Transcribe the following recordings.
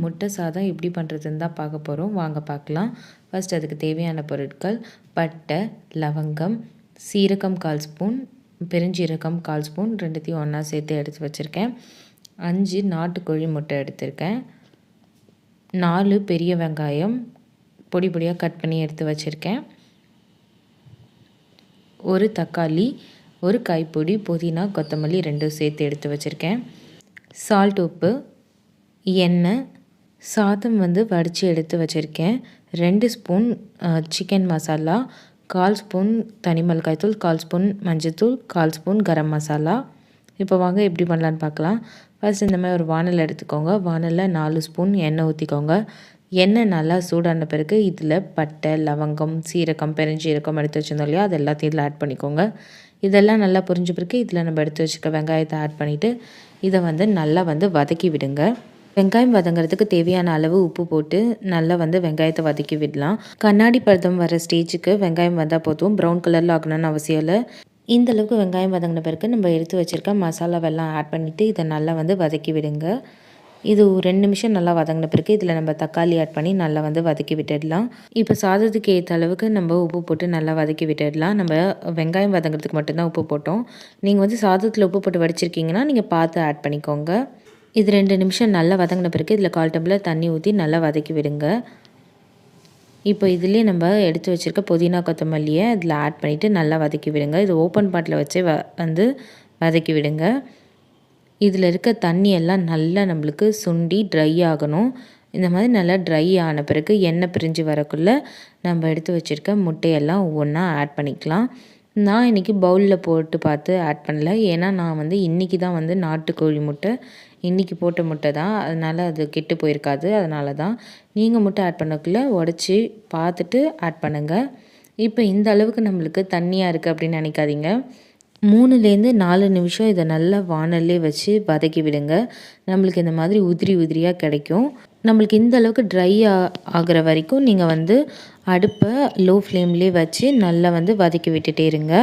முட்டை சாதம் எப்படி பண்ணுறதுன்னு தான் பார்க்க போகிறோம். வாங்க பார்க்கலாம். ஃபர்ஸ்ட் அதுக்கு தேவையான பொருட்கள்: பட்டை, லவங்கம், சீரகம் 1/4 ஸ்பூன், பெருஞ்சீரகம் 1/4 ஸ்பூன், ரெண்டுத்தையும் ஒன்றா சேர்த்து எடுத்து வச்சுருக்கேன். 5 நாட்டுக்கோழி முட்டை எடுத்திருக்கேன். 4 பெரிய வெங்காயம் பொடி பொடியாக கட் பண்ணி எடுத்து வச்சுருக்கேன். 1 தக்காளி, 1 கைப்பிடி புதினா, கொத்தமல்லி 2 சேர்த்து எடுத்து வச்சுருக்கேன். சால்ட், உப்பு, எண்ணெய், சாதம் வடித்து எடுத்து வச்சுருக்கேன். 2 ஸ்பூன் சிக்கன் மசாலா, 1/4 ஸ்பூன் தனி மிளகாய்த்தூள், 1/4 ஸ்பூன் மஞ்சள்தூள், 1/4 ஸ்பூன் கரம் மசாலா. இப்போ வாங்க எப்படி பண்ணலான்னு பார்க்கலாம். ஃபர்ஸ்ட் இந்த மாதிரி ஒரு வானல் எடுத்துக்கோங்க. வானலில் 4 ஸ்பூன் எண்ணெய் ஊற்றிக்கோங்க. எண்ணெய் நல்லா சூடான பிறகு இதில் பட்டை, லவங்கம், சீரகம், பெருஞ்சீரகம் எடுத்து வச்சுருந்தோம் இல்லையா, அது எல்லாத்தையும் இதில் ஆட் பண்ணிக்கோங்க. இதெல்லாம் நல்லா புரிஞ்ச பிறகு இதில் நம்ம எடுத்து வச்சுக்க வெங்காயத்தை ஆட் பண்ணிவிட்டு இதை நல்லா வதக்கி விடுங்க. வெங்காயம் வதங்கிறதுக்கு தேவையான அளவு உப்பு போட்டு நல்லா வெங்காயத்தை வதக்கி விடலாம். கண்ணாடி பதம் வர ஸ்டேஜுக்கு வெங்காயம் வந்தால் போதும். ப்ரௌன் கலரில் ஆகணும்னு அவசியம் இல்லை. இந்த அளவுக்கு வெங்காயம் வதங்கின பிறகு நம்ம எடுத்து வச்சுருக்க மசாலாவெல்லாம் ஆட் பண்ணிவிட்டு இதை நல்லா வதக்கி விடுங்க. இது 2 நிமிஷம் நல்லா வதங்கின பிறகு இதில் நம்ம தக்காளி ஆட் பண்ணி நல்லா வதக்கி விட்டுடலாம். இப்போ சாதத்துக்கு ஏற்ற அளவுக்கு நம்ம உப்பு போட்டு நல்லா வதக்கி விட்டுடலாம். நம்ம வெங்காயம் வதங்கிறதுக்கு மட்டும்தான் உப்பு போட்டோம். நீங்கள் சாதத்தில் உப்பு போட்டு வடிச்சிருக்கீங்கன்னா நீங்கள் பார்த்து ஆட் பண்ணிக்கோங்க. இது 2 நிமிஷம் நல்லா வதங்கின பிறகு இதில் 1/4 டம்ளர் தண்ணி ஊற்றி நல்லா வதக்கி விடுங்க. இப்போ இதிலே நம்ம எடுத்து வச்சுருக்க புதினா, கொத்தமல்லியை இதில் ஆட் பண்ணிவிட்டு நல்லா வதக்கி விடுங்க. இது ஓப்பன் பாட்டில் வச்சு வதக்கி விடுங்க. இதில் இருக்க தண்ணி எல்லாம் நல்லா நம்மளுக்கு சுண்டி ட்ரை ஆகணும். இந்த மாதிரி நல்லா ட்ரை ஆன பிறகு எண்ணெய் பிரிஞ்சு வரக்குள்ளே நம்ம எடுத்து வச்சுருக்க முட்டையெல்லாம் ஒவ்வொன்றா ஆட் பண்ணிக்கலாம். நான் இன்றைக்கி பவுலில் போட்டு பார்த்து ஆட் பண்ணல. ஏன்னா நான் இன்றைக்கி தான் நாட்டுக்கோழி முட்டை இன்றைக்கி போட்ட முட்டை தான், அதனால் அது கெட்டு போயிருக்காது. அதனால தான் நீங்கள் முட்டை ஆட் பண்ணக்குள்ளே உடச்சி பார்த்துட்டு ஆட் பண்ணுங்கள். இப்போ இந்த அளவுக்கு நம்மளுக்கு தண்ணியாக இருக்குது அப்படின்னு நினைக்காதீங்க. 3லேருந்து 4 நிமிஷம் இதை நல்லா வானல்லே வச்சு வதக்கி விடுங்க. நம்மளுக்கு இந்த மாதிரி உதிரி உதிரியாக கிடைக்கும். நம்மளுக்கு இந்த அளவுக்கு ட்ரை ஆகிற வரைக்கும் நீங்கள் அடுப்பை லோ ஃப்ளேம்லேயே வச்சு நல்லா வதக்கி விட்டுட்டே இருங்க.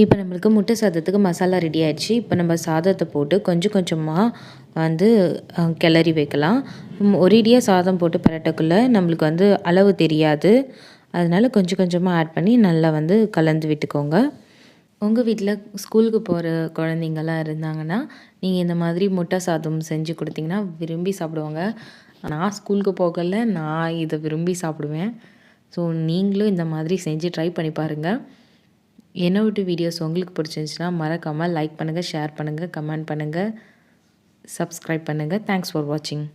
இப்போ நம்மளுக்கு முட்டை சாதத்துக்கு மசாலா ரெடி ஆகிடுச்சு. இப்போ நம்ம சாதத்தை போட்டு கொஞ்சம் கொஞ்சமாக கிளறி வைக்கலாம். ஒரேடியாக சாதம் போட்டு பரட்டக்குள்ளே நம்மளுக்கு அளவு தெரியாது. அதனால் கொஞ்சம் கொஞ்சமாக ஆட் பண்ணி நல்லா கலந்து விட்டுக்கோங்க. உங்கள் வீட்டில் ஸ்கூலுக்கு போகிற குழந்தைங்கள்லாம் இருந்தாங்கன்னா நீங்கள் இந்த மாதிரி முட்டை சாதம் செஞ்சு கொடுத்தீங்கன்னா விரும்பி சாப்பிடுவாங்க. நான் ஸ்கூலுக்கு போகல, நான் இதை விரும்பி சாப்பிடுவேன். ஸோ நீங்களும் இந்த மாதிரி செஞ்சு ட்ரை பண்ணி பாருங்கள். என்னோட வீடியோஸ் உங்களுக்கு பிடிச்சிருந்துச்சுன்னா மறக்காமல் லைக் பண்ணுங்கள், ஷேர் பண்ணுங்கள், கமெண்ட் பண்ணுங்கள், சப்ஸ்கிரைப் பண்ணுங்கள். தேங்க்ஸ் ஃபார் வாட்சிங்.